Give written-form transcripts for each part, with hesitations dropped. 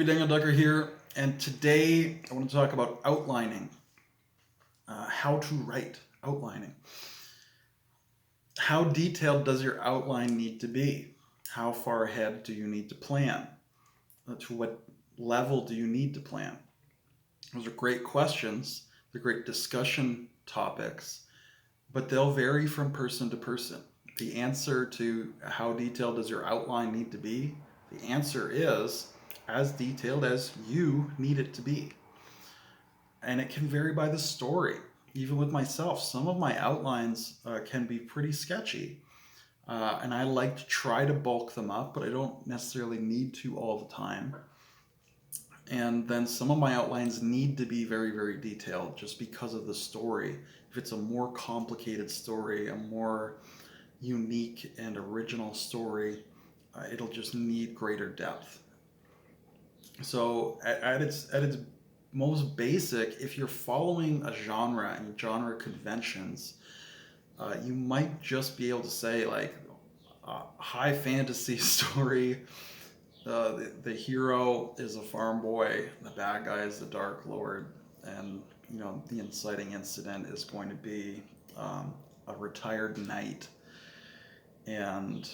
Daniel Ducker here, and today I want to talk about outlining, how to write outlining. How detailed does your outline need to be? How far ahead do you need to plan? To what level do you need to plan? Those are great questions. They're great discussion topics, but they'll vary from person to person. The answer to how detailed does your outline need to be? The answer is as detailed as you need it to be. And it can vary by the story. Even with myself, some of my outlines can be pretty sketchy. And I like to try to bulk them up, but I don't necessarily need to all the time. And then some of my outlines need to be very, very detailed just because of the story. If it's a more complicated story, a more unique and original story, it'll just need greater depth. So at its most basic, if you're following a genre and genre conventions, you might just be able to say like a high fantasy story. The hero is a farm boy, the bad guy is the Dark Lord, and the inciting incident is going to be a retired knight, and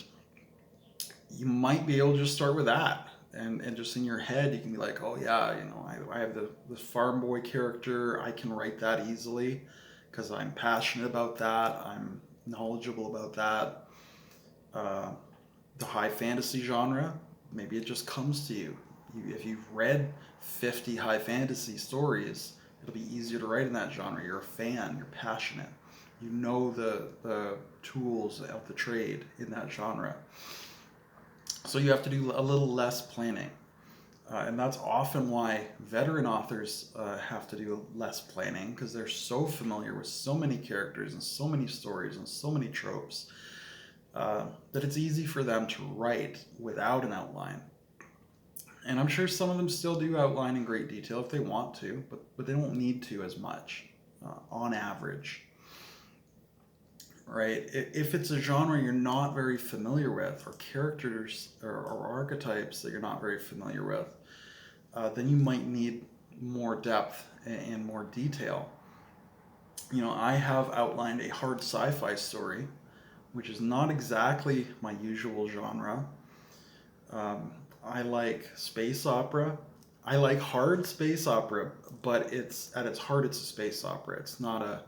you might be able to just start with that. And just in your head, you can be like, oh yeah, I have the farm boy character. I can write that easily because I'm passionate about that. I'm knowledgeable about that. The high fantasy genre, maybe it just comes to you. If you've read 50 high fantasy stories, it'll be easier to write in that genre. You're a fan. You're passionate. You know the tools of the trade in that genre. So you have to do a little less planning. And that's often why veteran authors have to do less planning because they're so familiar with so many characters and so many stories and so many tropes that it's easy for them to write without an outline. And I'm sure some of them still do outline in great detail if they want to, but they don't need to as much on average. Right? If it's a genre you're not very familiar with, or characters or archetypes that you're not very familiar with, then you might need more depth and more detail. I have outlined a hard sci-fi story, which is not exactly my usual genre. I like space opera. I like hard space opera, but at its heart, it's a space opera. It's not a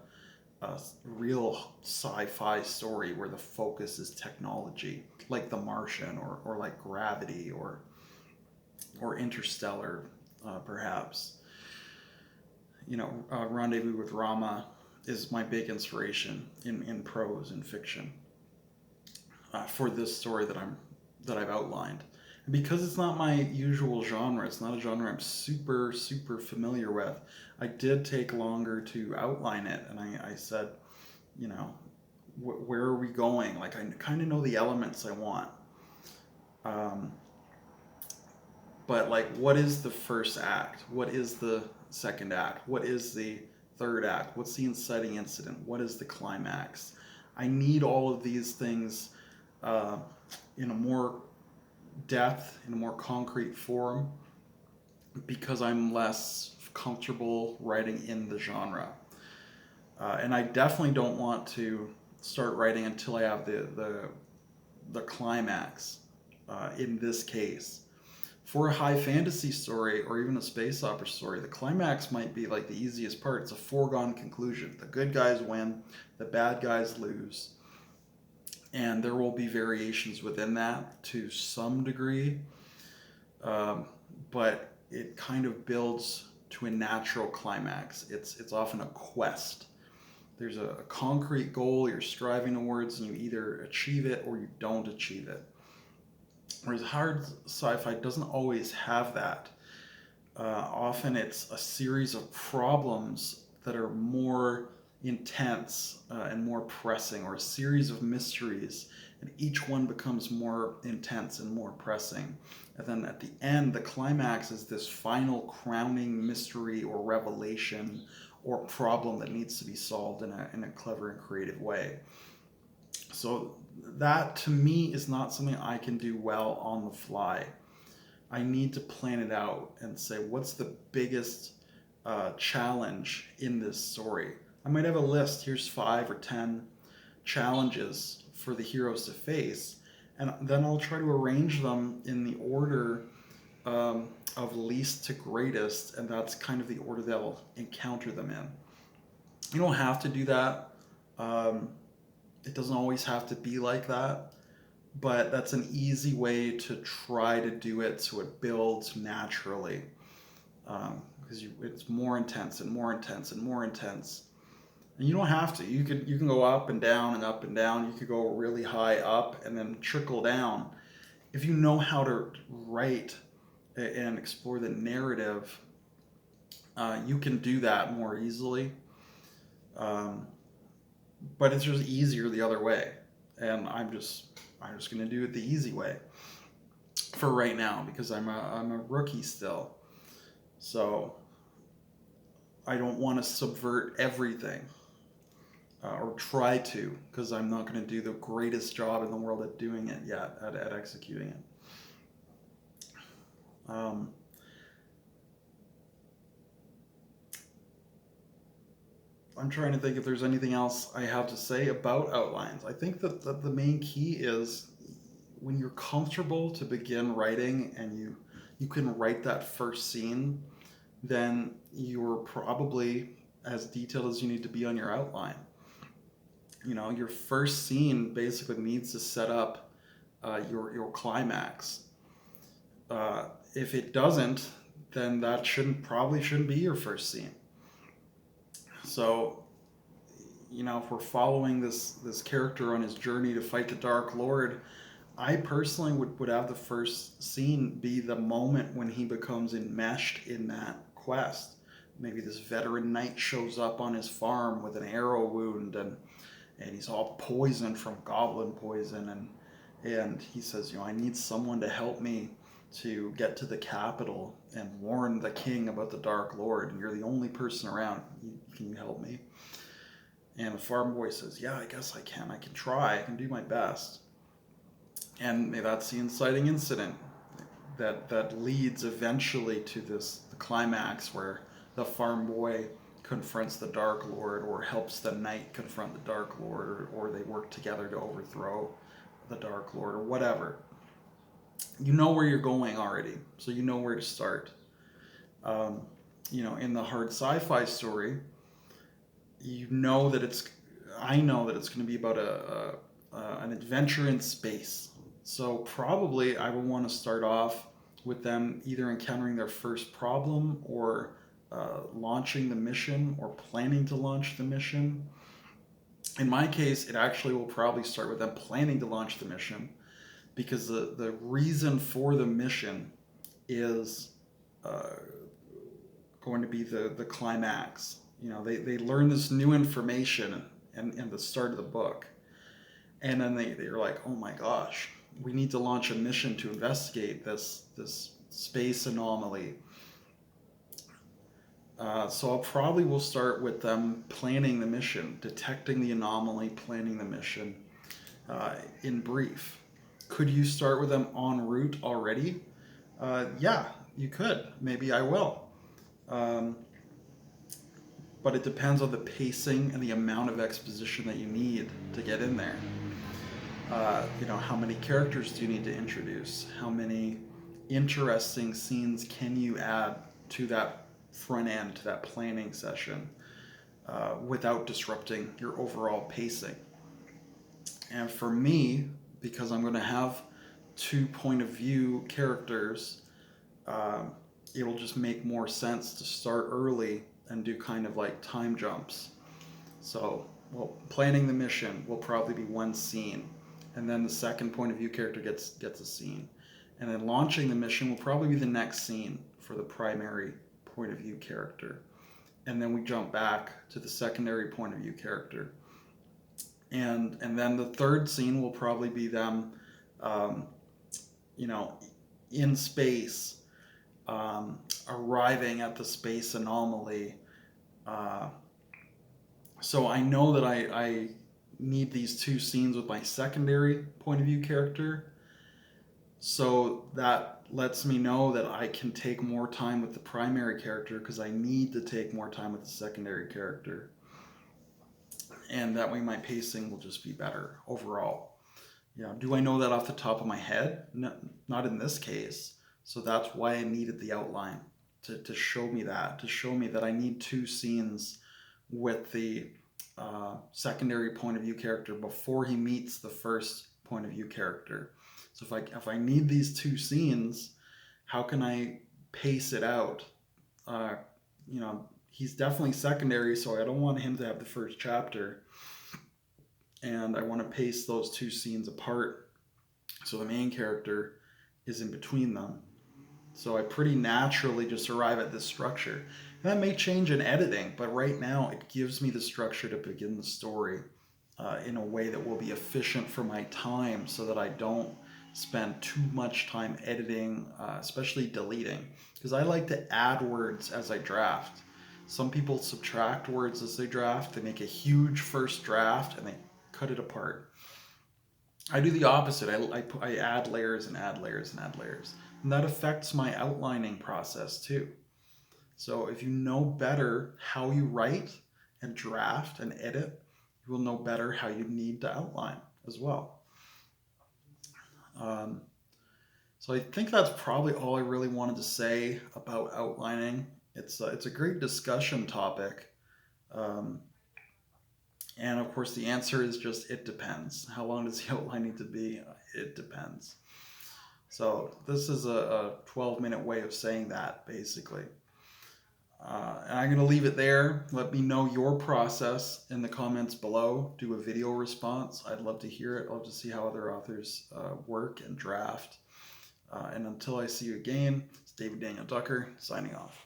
real sci-fi story where the focus is technology, like The Martian or like Gravity or Interstellar, perhaps. Rendezvous with Rama is my big inspiration in prose and fiction for this story that I've outlined. And because it's not my usual genre, it's not a genre I'm super, super familiar with, I did take longer to outline it. And I said, where are we going? Like, I kind of know the elements I want. But, like, what is the first act? What is the second act? What is the third act? What's the inciting incident? What is the climax? I need all of these things in a more depth, in a more concrete form, because I'm less comfortable writing in the genre. And I definitely don't want to start writing until I have the climax. In this case, for a high fantasy story or even a space opera story, the climax might be like the easiest part. It's a foregone conclusion. The good guys win, the bad guys lose. And there will be variations within that to some degree, but it kind of builds to a natural climax. It's often a quest. There's a concrete goal you're striving towards, and you either achieve it or you don't achieve it. Whereas hard sci-fi doesn't always have that. Often it's a series of problems that are more intense and more pressing, or a series of mysteries, and each one becomes more intense and more pressing. And then at the end, the climax is this final crowning mystery or revelation or problem that needs to be solved in a clever and creative way. So that, to me, is not something I can do well on the fly. I need to plan it out and say, what's the biggest challenge in this story? I might have a list. Here's 5 or 10 challenges for the heroes to face, and then I'll try to arrange them in the order of least to greatest, and that's kind of the order they'll encounter them in. You don't have to do that. It doesn't always have to be like that, but that's an easy way to try to do it so it builds naturally, because it's more intense and more intense and more intense. And you don't have to. You can go up and down and up and down. You could go really high up and then trickle down. If you know how to write and explore the narrative, you can do that more easily. But it's just easier the other way, and I'm just going to do it the easy way for right now, because I'm a rookie still. So I don't want to subvert everything. Or try to, because I'm not going to do the greatest job in the world at doing it yet, at executing it. I'm trying to think if there's anything else I have to say about outlines. I think that the main key is when you're comfortable to begin writing and you can write that first scene, then you're probably as detailed as you need to be on your outline. Your first scene basically needs to set up your climax. If it doesn't, then that probably shouldn't be your first scene. So, if we're following this character on his journey to fight the Dark Lord, I personally would have the first scene be the moment when he becomes enmeshed in that quest. Maybe this veteran knight shows up on his farm with an arrow wound, and he's all poisoned from goblin poison, and he says, I need someone to help me to get to the capital and warn the king about the Dark Lord, and you're the only person around. Can you help me? And the farm boy says, yeah, I guess I can try, I can do my best. And that's the inciting incident that leads eventually to the climax, where the farm boy confronts the Dark Lord, or helps the knight confront the Dark Lord, or they work together to overthrow the Dark Lord, or whatever. You know where you're going already, so you know where to start. In the hard sci-fi story, I know that it's going to be about an adventure in space. So probably I will want to start off with them either encountering their first problem, or launching the mission, or planning to launch the mission. In my case, it actually will probably start with them planning to launch the mission, because the reason for the mission is going to be the climax. They learn this new information in the start of the book, and then they're like, oh my gosh, we need to launch a mission to investigate this space anomaly. So I will start with them planning the mission, detecting the anomaly, planning the mission, in brief. Could you start with them en route already? Yeah, you could. Maybe I will. But it depends on the pacing and the amount of exposition that you need to get in there. How many characters do you need to introduce? How many interesting scenes can you add to that front end, to that planning session, without disrupting your overall pacing? And for me, because I'm going to have 2 point of view characters, it'll just make more sense to start early and do kind of like time jumps. So, planning the mission will probably be one scene, and then the second point of view character gets a scene, and then launching the mission will probably be the next scene for the primary point of view character, and then we jump back to the secondary point of view character, and then the third scene will probably be them, in space, arriving at the space anomaly. So I know that I need these 2 scenes with my secondary point of view character, so that lets me know that I can take more time with the primary character because I need to take more time with the secondary character. And that way my pacing will just be better overall. Yeah, do I know that off the top of my head? No, not in this case. So that's why I needed the outline to show me that, to show me that I need two scenes with the secondary point of view character before he meets the first point of view character. So if I need these two scenes, how can I pace it out? Uh, he's definitely secondary, so I don't want him to have the first chapter, and I want to pace those two scenes apart so the main character is in between them. So I pretty naturally just arrive at this structure. And that may change in editing, but right now it gives me the structure to begin the story in a way that will be efficient for my time so that I don't spend too much time editing, especially deleting. Because I like to add words as I draft. Some people subtract words as they draft. They make a huge first draft and they cut it apart. I do the opposite. I add layers and add layers and add layers. And that affects my outlining process too. So if you know better how you write and draft and edit, you will know better how you need to outline as well. So I think that's probably all I really wanted to say about outlining. It's a great discussion topic. And of course, the answer is just it depends. How long does the outline need to be? It depends. So this is a 12-minute way of saying that, basically. And I'm going to leave it there. Let me know your process in the comments below. Do a video response. I'd love to hear it. I'd love to see how other authors work and draft. And until I see you again, it's David Daniel Ducker signing off.